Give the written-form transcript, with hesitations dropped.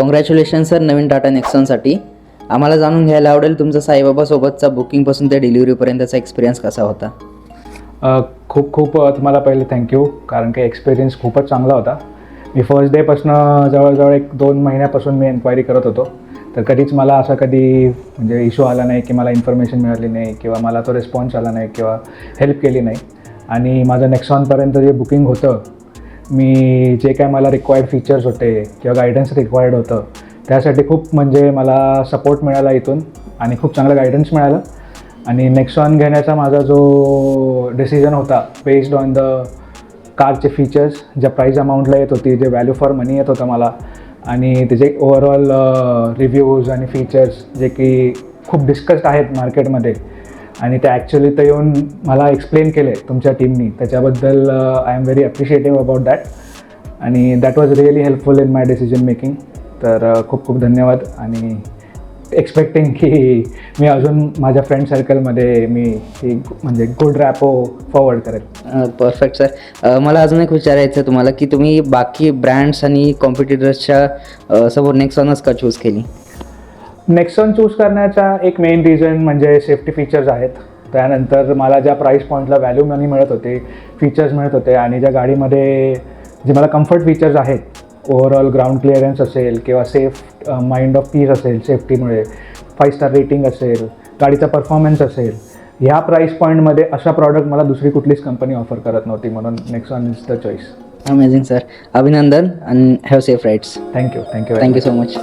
Congratulation sir नवीन टाटा नेक्सॉनसाठी. आम्हाला जाणून घ्यायला आवडेल तुमचा साईबाबासोबतचा बुकिंगपासून ते डिलिव्हरीपर्यंतचा एक्सपिरियन्स कसा होता. खूप खूप तुम्हाला पहिले थँक्यू, कारण की एक्सपिरियन्स खूपच चांगला होता. मी फर्स्ट डेपासून जवळजवळ 1-2 महिन्यापासून मी एन्क्वायरी करत होतो, तर कधीच मला असा कधी म्हणजे इश्यू आला नाही की मला इन्फॉर्मेशन मिळाली नाही किंवा मला तो रिस्पॉन्स आला नाही किंवा हेल्प केली नाही. आणि माझं नेक्सॉनपर्यंत जे बुकिंग होतं, मी जे काय मला रिक्वायर्ड फीचर्स होते किंवा गायडन्स रिक्वायर्ड होतं त्यासाठी खूप म्हणजे मला सपोर्ट मिळाला इथून आणि खूप चांगलं गायडन्स मिळालं. आणि नेक्सॉन घेण्याचा माझा जो डिसिजन होता बेस्ड ऑन द कारचे फीचर्स, ज्या प्राईज अमाऊंटला येत होती, जे व्हॅल्यू फॉर मनी येत होतं मला, आणि त्याचे ओव्हरऑल रिव्ह्यूज आणि फीचर्स जे की खूप डिस्कस्ड आहेत मार्केटमध्ये आणि ते ॲक्च्युली तर येऊन मला एक्सप्लेन केले तुमच्या टीमनी, त्याच्याबद्दल I am very appreciative about that. आणि that was really helpful in my decision making. तर खूप खूप धन्यवाद. आणि एक्सपेक्टिंग की मी अजून माझ्या फ्रेंड सर्कलमध्ये मी ही म्हणजे गुड रॅपो फॉरवर्ड करेल. Perfect sir. मला अजून एक विचारायचं आहे तुम्हाला की तुम्ही बाकी ब्रँड्स आणि कॉम्पिटिटर्सच्या समोर नेक्सॉनच का चूज केली. नेक्सॉन चूज करण्याचा एक मेन रिझन म्हणजे सेफ्टी फीचर्स आहेत. त्यानंतर मला ज्या प्राईस पॉईंटला व्हॅल्यू मनी मिळत होते, फीचर्स मिळत होते आणि ज्या गाडीमध्ये जे मला कम्फर्ट फीचर्स आहेत, ओव्हरऑल ग्राउंड क्लिअरन्स असेल किंवा सेफ माइंड ऑफ पीस असेल सेफ्टीमुळे, 5 स्टार रेटिंग असेल, गाडीचा परफॉर्मन्स असेल, ह्या प्राईस पॉईंटमध्ये अशा प्रॉडक्ट मला दुसरी कुठलीच कंपनी ऑफर करत नव्हती, म्हणून Nexon is the choice. Amazing sir. अभिनंदन आणि have safe rides. Thank you thank you so much.